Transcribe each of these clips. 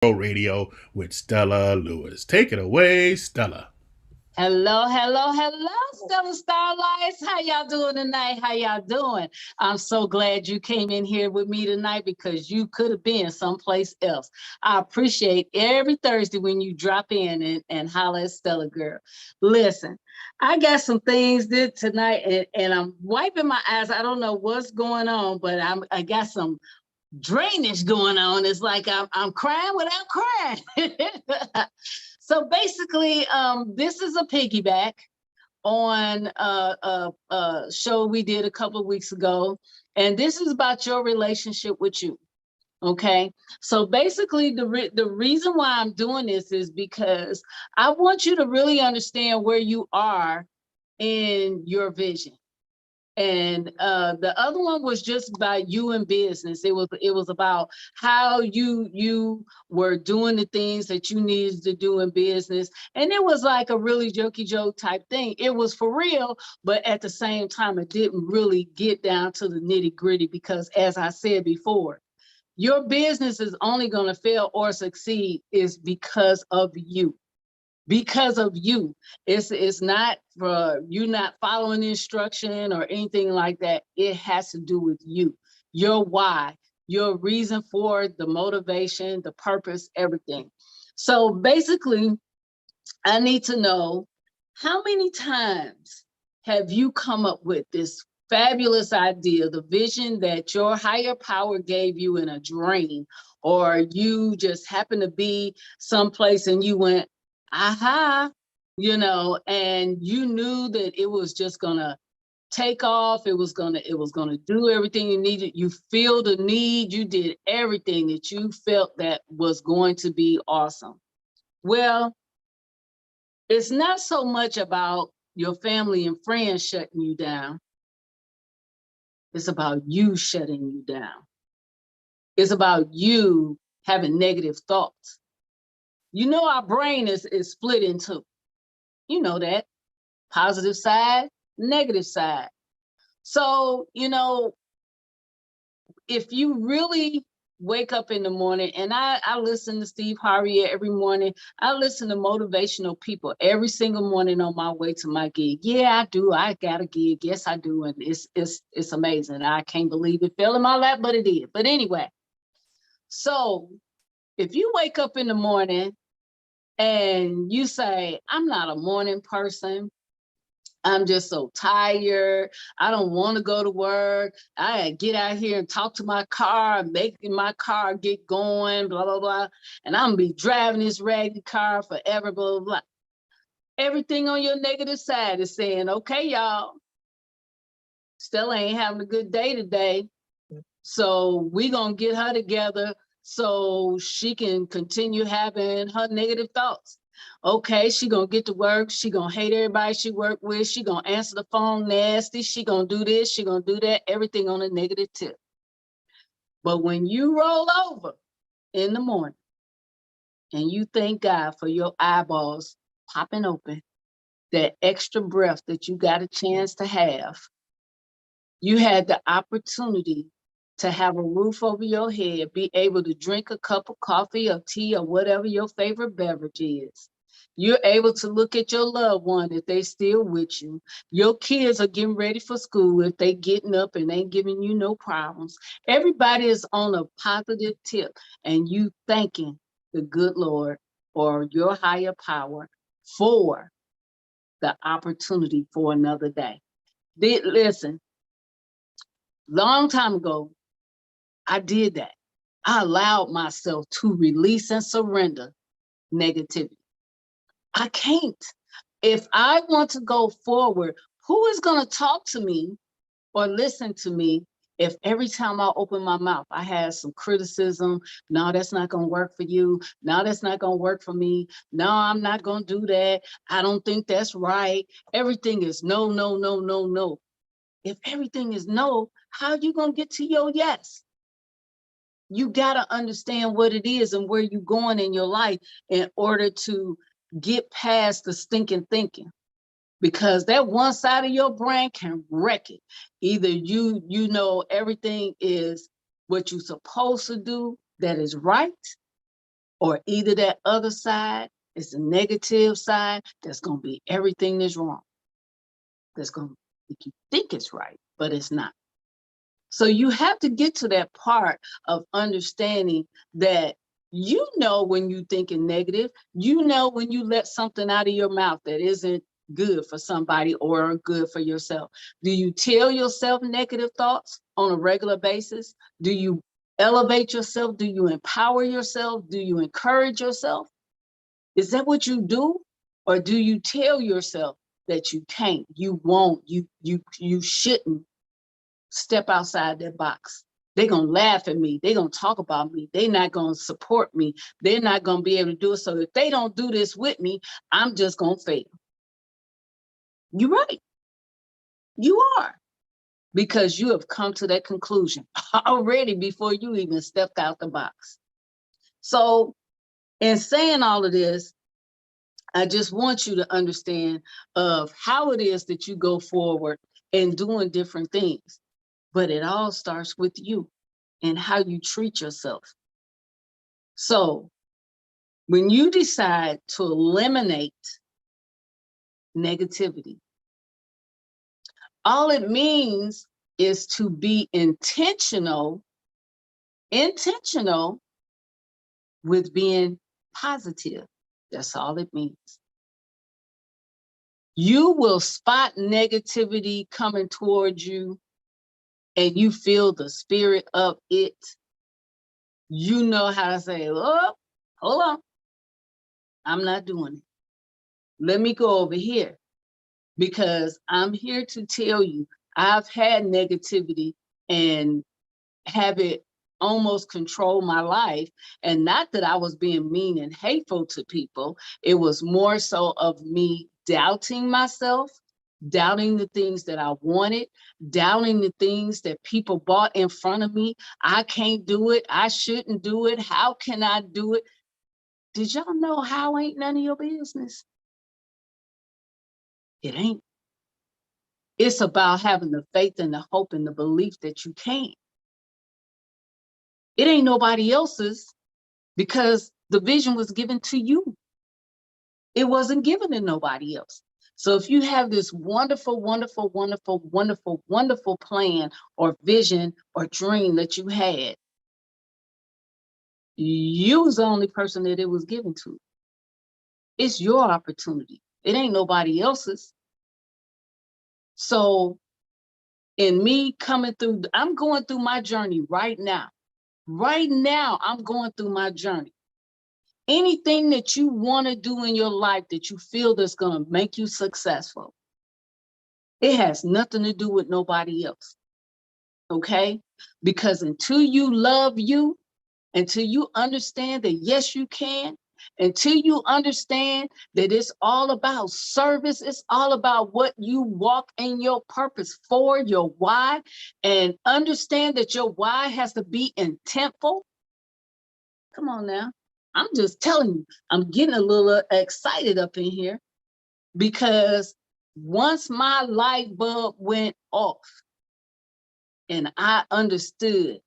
Radio with Stella Lewis. Take it away, Stella. Hello, hello, hello, Stella Starlights. How y'all doing tonight? How y'all doing? I'm so glad you came in here with me tonight because you could have been someplace else. I appreciate every Thursday when you drop in and holler at Stella Girl. Listen, I got some things did tonight and I'm wiping my eyes. I don't know what's going on, but I got some drainage going on. It's like I'm crying without crying. So basically, this is a piggyback on a show we did a couple of weeks ago, and this is about your relationship with you. Okay, so basically, the reason why I'm doing this is because I want you to really understand where you are in your vision. And the other one was just about you and business. It was about how you were doing the things that you needed to do in business, and it was like a really jokey joke type thing. It was for real, but at the same time, it didn't really get down to the nitty gritty because, as I said before, your business is only going to fail or succeed is because of you, because of you. It's not for you not following instruction or anything like that. It has to do with you, your why, your reason for the motivation, the purpose, everything. So basically, I need to know, how many times have you come up with this fabulous idea, the vision that your higher power gave you in a dream, or you just happened to be someplace and you went, aha, and you knew that it was just gonna take off, it was gonna do everything you needed. You feel the need, you did everything that you felt that was going to be awesome. Well, it's not so much about your family and friends shutting you down. It's about you shutting you down. It's about you having negative thoughts. Our brain is split in two. You know that. Positive side, negative side. So, if you really wake up in the morning, and I listen to Steve Harvey every morning. I listen to motivational people every single morning on my way to my gig. Yeah, I do. I got a gig. Yes, I do. And it's amazing. I can't believe it fell in my lap, but it did. But anyway, so if you wake up in the morning and you say, I'm not a morning person, I'm just so tired. I don't want to go to work. I get out here and talk to my car, making my car get going, blah, blah, blah. And I'm gonna be driving this raggedy car forever, blah, blah, blah. Everything on your negative side is saying, okay, y'all, Stella ain't having a good day today. So we gonna get her together so she can continue having her negative thoughts. Okay, she gonna get to work. She gonna hate everybody she work with. She gonna answer the phone nasty. She gonna do this. She gonna do that. Everything on a negative tip. But when you roll over in the morning and you thank God for your eyeballs popping open, that extra breath that you got a chance to have, you had the opportunity to have a roof over your head, be able to drink a cup of coffee or tea or whatever your favorite beverage is. You're able to look at your loved one if they still with you. Your kids are getting ready for school if they getting up and ain't giving you no problems. Everybody is on a positive tip, and you thanking the good Lord or your higher power for the opportunity for another day. Listen, long time ago, I did that. I allowed myself to release and surrender negativity. I can't. If I want to go forward, who is going to talk to me or listen to me if every time I open my mouth, I have some criticism? No, that's not going to work for you. No, that's not going to work for me. No, I'm not going to do that. I don't think that's right. Everything is no, no, no, no, no. If everything is no, how are you going to get to your yes? You got to understand what it is and where you're going in your life in order to get past the stinking thinking, because that one side of your brain can wreck it. Either you know everything is what you're supposed to do that is right, or either that other side is the negative side that's going to be everything that's wrong. That's going to make you think it's right, but it's not. So you have to get to that part of understanding that you know when you thinking negative, you know when you let something out of your mouth that isn't good for somebody or good for yourself. Do you tell yourself negative thoughts on a regular basis? Do you elevate yourself? Do you empower yourself? Do you encourage yourself? Is that what you do? Or do you tell yourself that you can't, you won't, you shouldn't step outside that box? They're going to laugh at me. They're going to talk about me. They're not going to support me. They're not going to be able to do it. So if they don't do this with me, I'm just going to fail. You're right. You are. Because you have come to that conclusion already before you even stepped out the box. So in saying all of this, I just want you to understand of how it is that you go forward in doing different things. But it all starts with you and how you treat yourself. So when you decide to eliminate negativity, all it means is to be intentional with being positive. That's all it means. You will spot negativity coming towards you and you feel the spirit of it. You know how to say, oh, hold on. I'm not doing it. Let me go over here, because I'm here to tell you I've had negativity and have it almost control my life. And not that I was being mean and hateful to people. It was more so of me doubting myself, doubting the things that I wanted, doubting the things that people bought in front of me. I can't do it. I shouldn't do it. How can I do it? Did y'all know how ain't none of your business? It ain't. It's about having the faith and the hope and the belief that you can. It ain't nobody else's, because the vision was given to you. It wasn't given to nobody else. So if you have this wonderful, wonderful, wonderful, wonderful, wonderful plan or vision or dream that you had, you was the only person that it was given to. It's your opportunity. It ain't nobody else's. So in me coming through, I'm going through my journey right now. Right now, I'm going through my journey. Anything that you want to do in your life that you feel that's going to make you successful, it has nothing to do with nobody else. Okay? Because until you love you, until you understand that yes, you can, until you understand that it's all about service, it's all about what you walk in your purpose for, your why, and understand that your why has to be intentful. Come on now. I'm just telling you, I'm getting a little excited up in here, because once my light bulb went off and I understood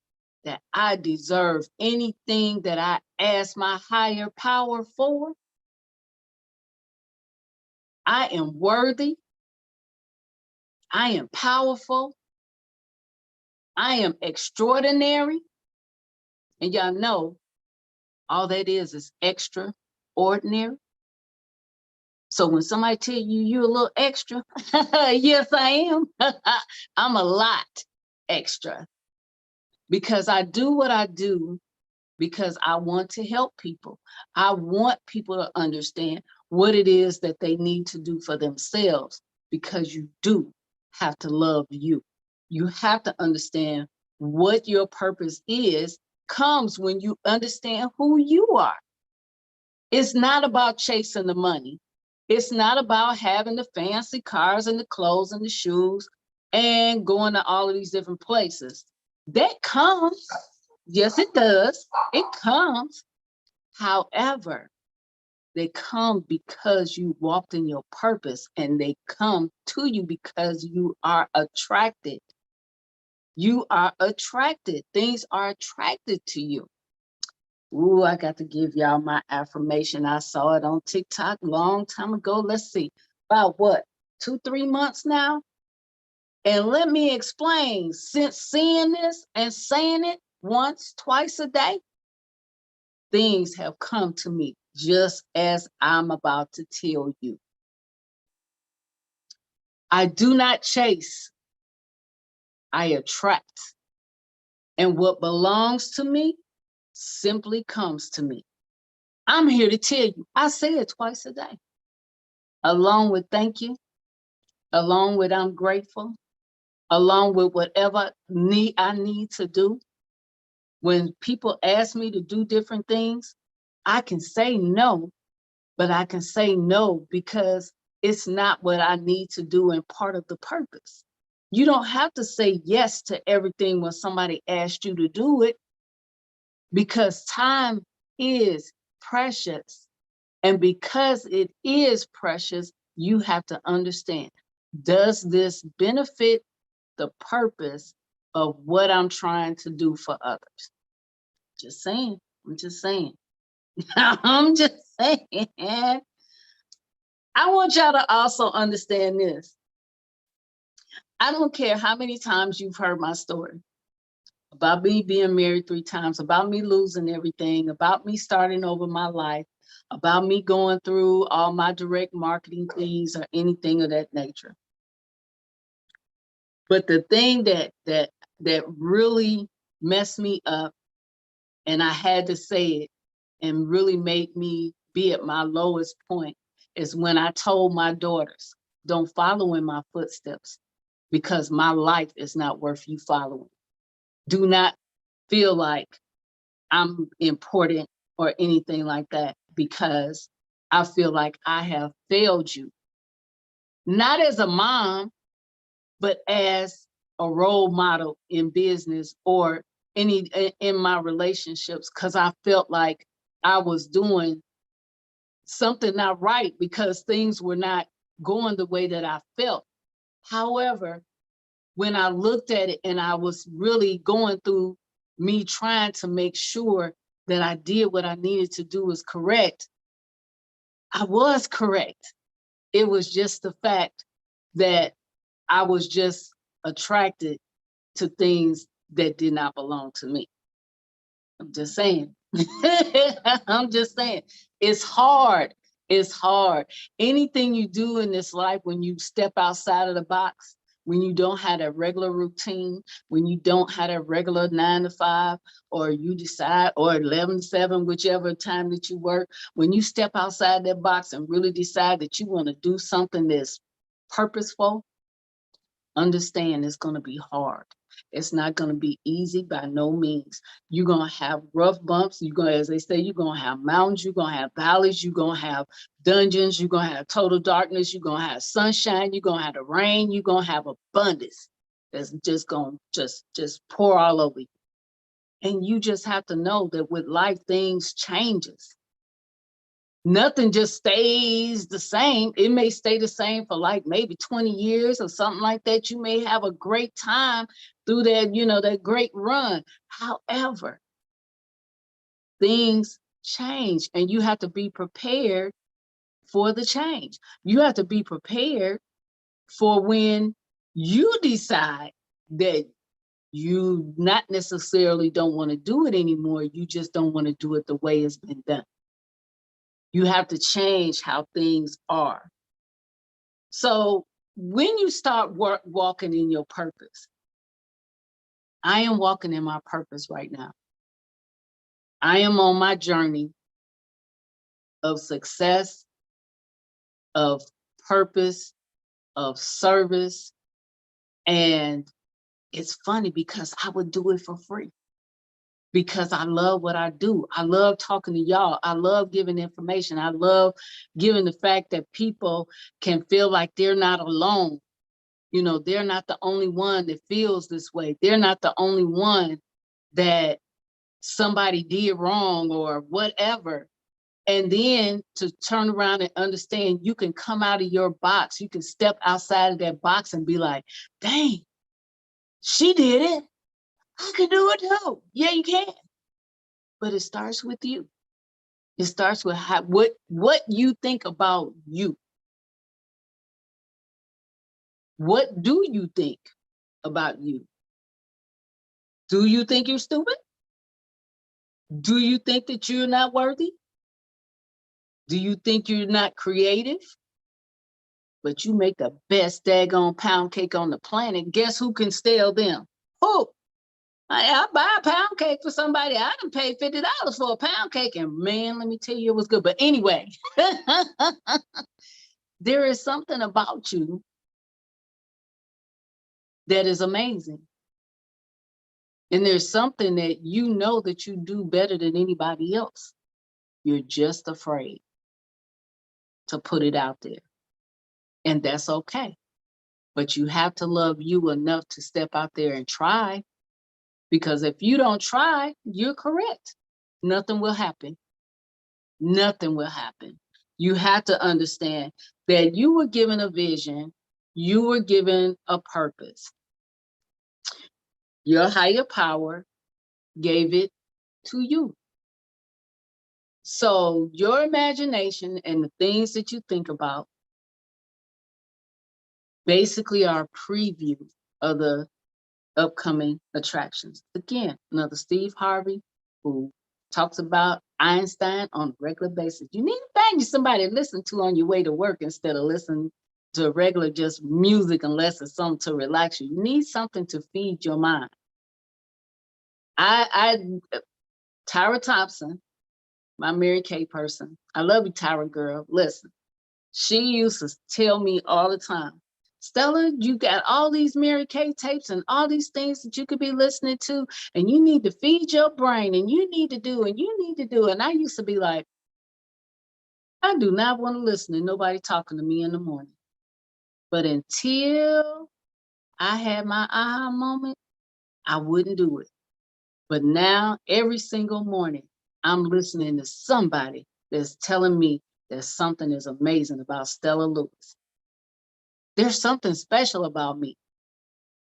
that I deserve anything that I ask my higher power for, I am worthy, I am powerful, I am extraordinary. And y'all know all that is extraordinary. So when somebody tell you you're a little extra, yes, I am. I'm a lot extra, because I do what I do because I want to help people. I want people to understand what it is that they need to do for themselves, because you do have to love you. You have to understand what your purpose is, comes when you understand who you are. It's not about chasing the money. It's not about having the fancy cars and the clothes and the shoes and going to all of these different places. That comes. Yes, it does. It comes. However, they come because you walked in your purpose, and they come to you because you are attracted. You are attracted. Things are attracted to you. Ooh, I got to give y'all my affirmation. I saw it on TikTok long time ago. Let's see, about what, 2, 3 months now? And let me explain, since seeing this and saying it once, twice a day, things have come to me just as I'm about to tell you. I do not chase, I attract. And what belongs to me simply comes to me. I'm here to tell you, I say it twice a day, along with thank you, along with I'm grateful, along with whatever I need to do. When people ask me to do different things, I can say no, but I can say no because it's not what I need to do and part of the purpose. You don't have to say yes to everything when somebody asks you to do it, because time is precious. And because it is precious, you have to understand, does this benefit the purpose of what I'm trying to do for others? Just saying. I'm just saying. I'm just saying. I want y'all to also understand this. I don't care how many times you've heard my story about me being married 3 times, about me losing everything, about me starting over my life, about me going through all my direct marketing fees or anything of that nature. But the thing that really messed me up, and I had to say it, and really made me be at my lowest point, is when I told my daughters, don't follow in my footsteps, because my life is not worth you following. Do not feel like I'm important or anything like that, because I feel like I have failed you, not as a mom, but as a role model in business or in my relationships, because I felt like I was doing something not right because things were not going the way that I felt. However, when I looked at it and I was really going through me trying to make sure that I did what I needed to do was correct, I was correct. It was just the fact that I was just attracted to things that did not belong to me. I'm just saying. I'm just saying. It's hard. It's hard. Anything you do in this life, when you step outside of the box, when you don't have a regular routine, when you don't have a regular 9 to 5, or you decide, or 11 to 7, whichever time that you work, when you step outside that box and really decide that you want to do something that's purposeful, understand it's going to be hard. It's not going to be easy by no means. You're going to have rough bumps. You're going to, as they say, you're going to have mountains, you're going to have valleys, you're going to have dungeons, you're going to have total darkness, you're going to have sunshine, you're going to have the rain, you're going to have abundance that's just going to just pour all over you. And you just have to know that with life, things changes. Nothing just stays the same. It may stay the same for like maybe 20 years or something like that. You may have a great time through that, that great run. However, things change and you have to be prepared for the change. You have to be prepared for when you decide that you not necessarily don't want to do it anymore. You just don't want to do it the way it's been done. You have to change how things are. So when you start walking in your purpose, I am walking in my purpose right now. I am on my journey of success, of purpose, of service. And it's funny because I would do it for free, because I love what I do. I love talking to y'all. I love giving information. I love giving the fact that people can feel like they're not alone. They're not the only one that feels this way. They're not the only one that somebody did wrong or whatever. And then to turn around and understand you can come out of your box. You can step outside of that box and be like, dang, she did it. I can do it too. Yeah, you can. but it starts with you. It starts with what you think about you. What do you think about you? Do you think you're stupid? Do you think that you're not worthy? Do you think you're not creative? But you make the best daggone pound cake on the planet. Guess who can steal them? Who? I buy a pound cake for somebody. I done paid $50 for a pound cake, and man, let me tell you, it was good. But anyway, there is something about you that is amazing. And there's something that you know that you do better than anybody else. You're just afraid to put it out there. And that's okay. But you have to love you enough to step out there and try. Because if you don't try, you're correct. Nothing will happen. Nothing will happen. You have to understand that you were given a vision, you were given a purpose. Your higher power gave it to you. So your imagination and the things that you think about basically are a preview of the upcoming attractions. Again, another Steve Harvey who talks about Einstein on a regular basis. You need to find you somebody to listen to on your way to work instead of listening to regular just music unless it's something to relax you. You need something to feed your mind. Tyra Thompson, my Mary Kay person. I love you, Tyra girl. Listen, she used to tell me all the time, Stella, you got all these Mary Kay tapes and all these things that you could be listening to, and you need to feed your brain, and you need to do, and you need to do. And I used to be like, I do not want to listen to nobody talking to me in the morning. But until I had my aha moment, I wouldn't do it. But now, every single morning, I'm listening to somebody that's telling me that something is amazing about Stella Lewis. There's something special about me.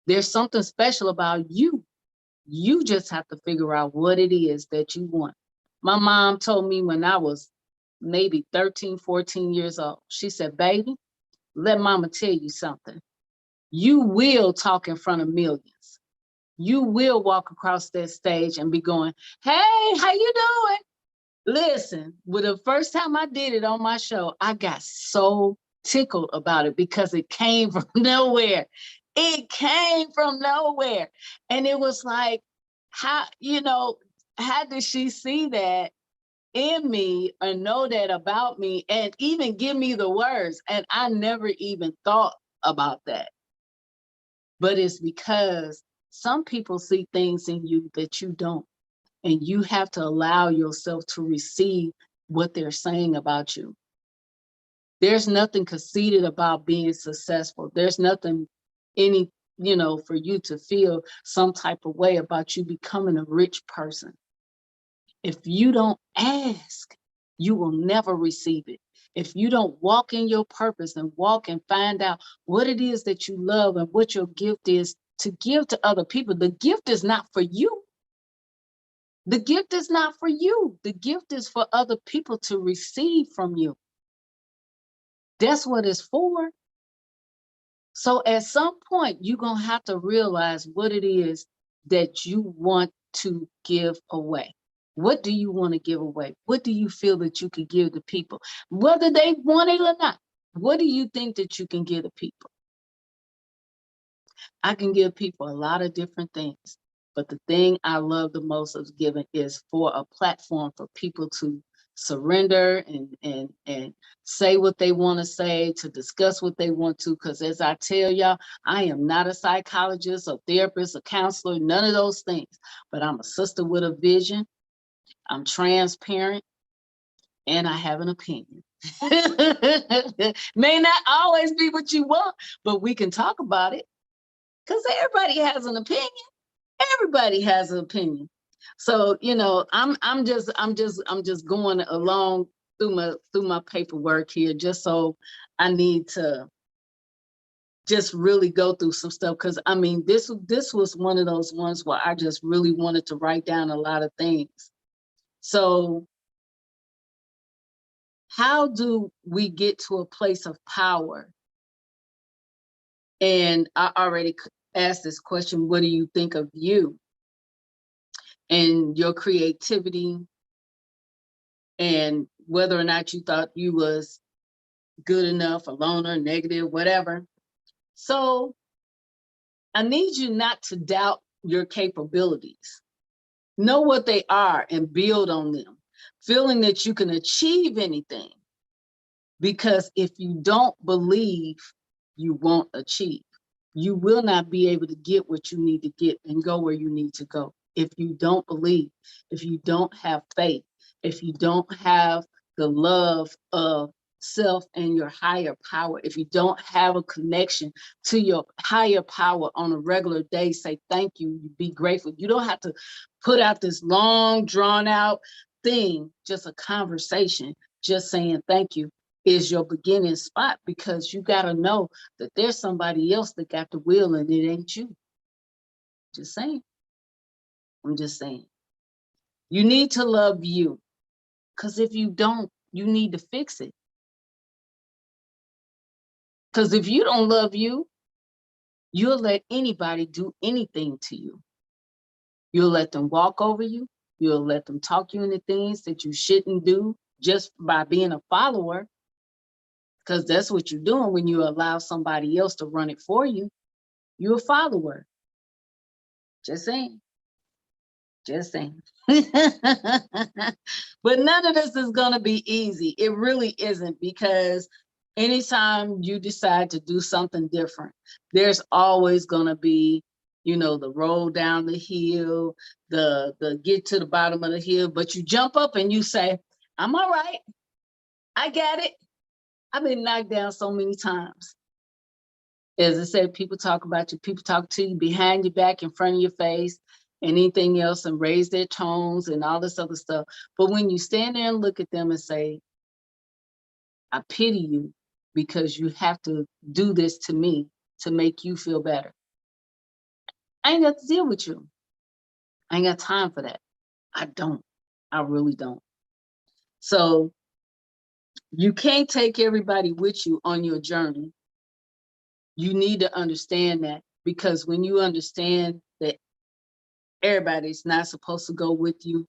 There's something special about you. You just have to figure out what it is that you want. My mom told me when I was maybe 13, 14 years old, she said, baby, let mama tell you something. You will talk in front of millions. You will walk across that stage and be going, hey, how you doing? Listen, well, the first time I did it on my show, I got so tickled about it because it came from nowhere. It came from nowhere. And it was like, how did she see that in me or know that about me and even give me the words? And I never even thought about that. But it's because some people see things in you that you don't. And you have to allow yourself to receive what they're saying about you. There's nothing conceited about being successful. There's nothing for you to feel some type of way about you becoming a rich person. If you don't ask, you will never receive it. If you don't walk in your purpose and walk and find out what it is that you love and what your gift is to give to other people, the gift is not for you. The gift is not for you. The gift is for other people to receive from you. That's what it's for. So at some point, you're going to have to realize what it is that you want to give away. What do you want to give away? What do you feel that you could give to people? Whether they want it or not, what do you think that you can give to people? I can give people a lot of different things. But the thing I love the most of giving is for a platform for people to surrender and say what they want to say, to discuss what they want to. Because as I tell y'all, I am not a psychologist, a therapist, a counselor, none of those things. But I'm a sister with a vision. I'm transparent. And I have an opinion. May not always be what you want, but we can talk about it. Because everybody has an opinion. Everybody has an opinion. So, I'm just going along through my paperwork here, just so I need to just really go through some stuff. Because I mean, this was one of those ones where I just really wanted to write down a lot of things. So how do we get to a place of power? And I already asked this question, what do you think of you and your creativity, and whether or not you thought you was good enough, a loner, negative, whatever. So I need you not to doubt your capabilities. Know what they are and build on them, feeling that you can achieve anything. Because if you don't believe, you won't achieve. You will not be able to get what you need to get and go where you need to go. If you don't believe, if you don't have faith, if you don't have the love of self and your higher power, if you don't have a connection to your higher power on a regular day, say thank you, be grateful. You don't have to put out this long, drawn out thing, just a conversation, just saying thank you is your beginning spot, because you got to know that there's somebody else that got the wheel and it ain't you. Just saying. I'm just saying. You need to love you, because if you don't, you need to fix it. Because if you don't love you, you'll let anybody do anything to you. You'll let them walk over you. You'll let them talk you into things that you shouldn't do just by being a follower. Because that's what you're doing when you allow somebody else to run it for you. You're a follower. Just saying. Just saying. But none of this is going to be easy. It really isn't, because anytime you decide to do something different, there's always going to be, you know, the roll down the hill, the get to the bottom of the hill, but you jump up and you say, I'm all right. I got it. I've been knocked down so many times. As I said, people talk about you, people talk to you behind your back, in front of your face, and anything else, and raise their tones and all this other stuff. But when you stand there and look at them and say, I pity you because you have to do this to me to make you feel better. I ain't got to deal with you. I ain't got time for that. I don't. I really don't. So you can't take everybody with you on your journey. You need to understand that, because when you understand that everybody's not supposed to go with you,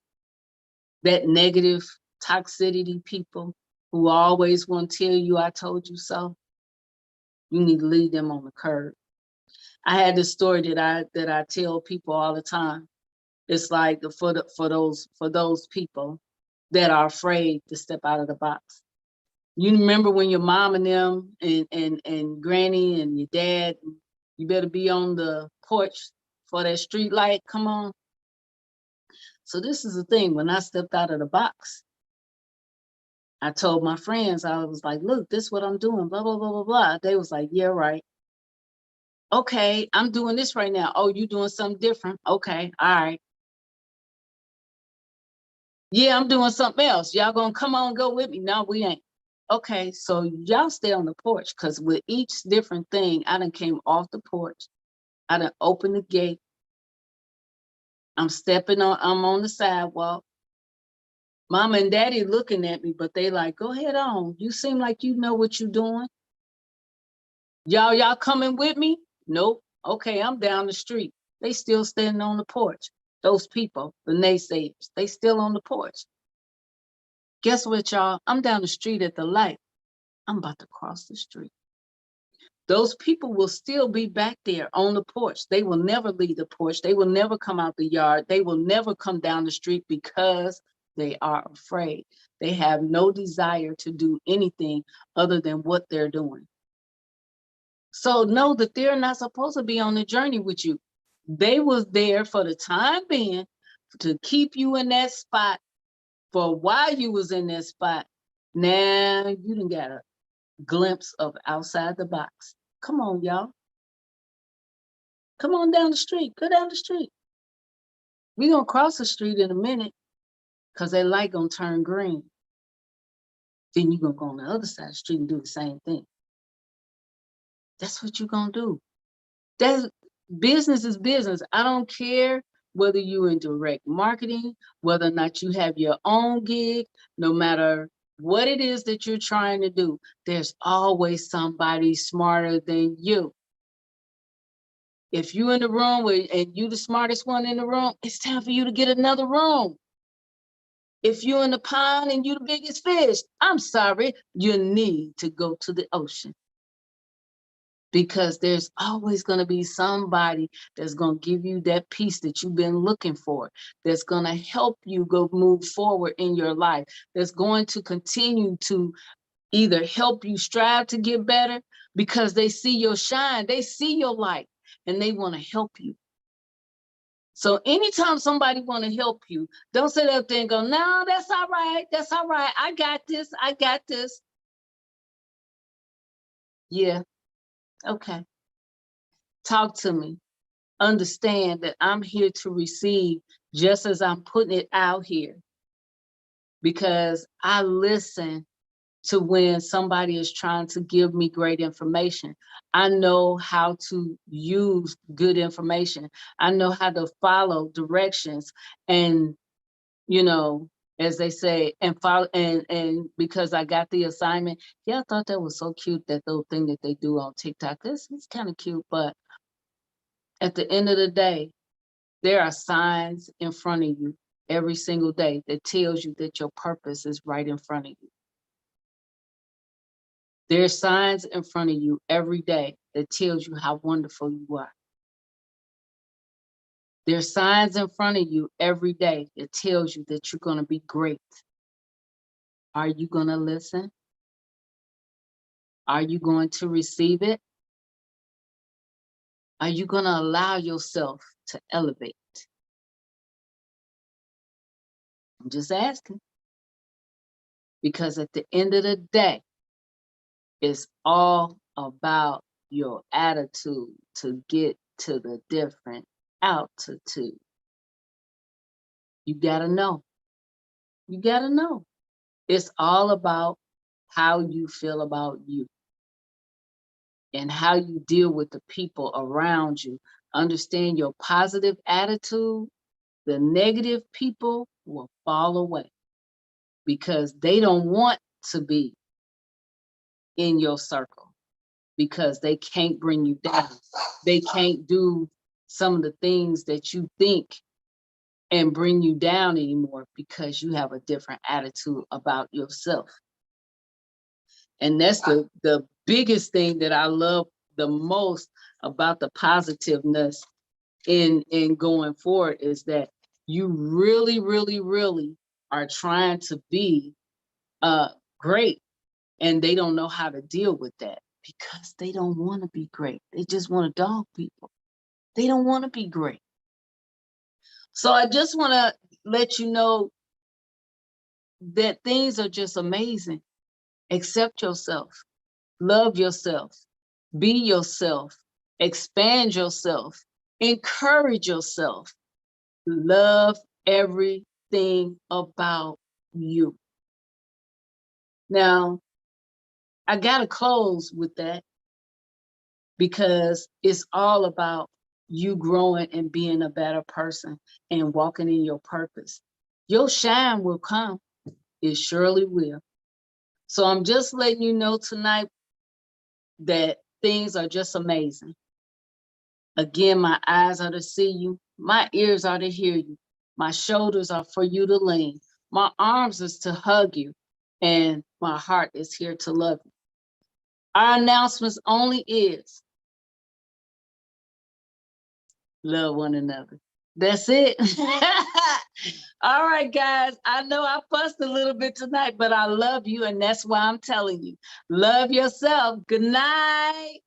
that negative toxicity people who always want to tell you, I told you so, you need to leave them on the curb. I had this story that I tell people all the time. It's like for those people that are afraid to step out of the box. You remember when your mom and them and granny and your dad, you better be on the porch for that street light, come on. So this is the thing, when I stepped out of the box, I told my friends, I was like, look, this is what I'm doing, blah, blah, blah, blah, blah. They was like, yeah, right. Okay, I'm doing this right now. Oh, you doing something different? Okay, all right. Yeah, I'm doing something else. Y'all gonna come on, go with me? No, we ain't. Okay, so y'all stay on the porch, because with each different thing, I done came off the porch. I done opened the gate. I'm on the sidewalk. Mama and daddy looking at me, but they like, go ahead on. You seem like you know what you're doing. Y'all coming with me? Nope. Okay, I'm down the street. They still standing on the porch. Those people, the naysayers, they still on the porch. Guess what, y'all? I'm down the street at the light. I'm about to cross the street. Those people will still be back there on the porch. They will never leave the porch. They will never come out the yard. They will never come down the street, because they are afraid. They have no desire to do anything other than what they're doing. So know that they're not supposed to be on the journey with you. They was there for the time being to keep you in that spot for while you was in that spot. Now you done got a glimpse of outside the box. Come on, y'all. Come on down the street. Go down the street. We gonna cross the street in a minute, because that light gonna turn green. Then you gonna go on the other side of the street and do the same thing. That's what you gonna do. That's business is business. I don't care whether you're in direct marketing, whether or not you have your own gig, no matter what it is that you're trying to do, there's always somebody smarter than you. If you're in the room and you the smartest one in the room, it's time for you to get another room. If you're in the pond and you're the biggest fish, I'm sorry, you need to go to the ocean. Because there's always going to be somebody that's going to give you that piece that you've been looking for, that's going to help you go move forward in your life, that's going to continue to either help you strive to get better because they see your shine, they see your light, and they want to help you. So anytime somebody want to help you, don't sit up there and go, no, that's all right. That's all right. I got this. I got this. Yeah. Okay. Talk to me. Understand that I'm here to receive just as I'm putting it out here, because I listen to when somebody is trying to give me great information. I know how to use good information. I know how to follow directions and, you know, as they say, and follow, and because I got the assignment. Yeah, I thought that was so cute, that little thing that they do on TikTok. It's kind of cute, but at the end of the day, there are signs in front of you every single day that tells you that your purpose is right in front of you. There's signs in front of you every day that tells you how wonderful you are. There's signs in front of you every day that tells you that you're going to be great. Are you going to listen? Are you going to receive it? Are you going to allow yourself to elevate? I'm just asking. Because at the end of the day, it's all about your attitude to get to the different altitude. You gotta know. You gotta know. It's all about how you feel about you and how you deal with the people around you. Understand your positive attitude. The negative people will fall away because they don't want to be in your circle, because they can't bring you down. They can't do some of the things that you think and bring you down anymore, because you have a different attitude about yourself. And that's the biggest thing that I love the most about the positiveness in going forward, is that you really, really, really are trying to be great, and they don't know how to deal with that because they don't want to be great. They just want to dog people. They don't want to be great. So I just want to let you know that things are just amazing. Accept yourself, love yourself, be yourself, expand yourself, encourage yourself, love everything about you. Now, I got to close with that because it's all about you growing and being a better person and walking in your purpose. Your shine will come. It surely will. So I'm just letting you know tonight that things are just amazing. Again, my eyes are to see you. My ears are to hear you. My shoulders are for you to lean. My arms is to hug you. And my heart is here to love you. Our announcements only is love one another. That's it. All right, guys. I know I fussed a little bit tonight, but I love you, and that's why I'm telling you. Love yourself. Good night.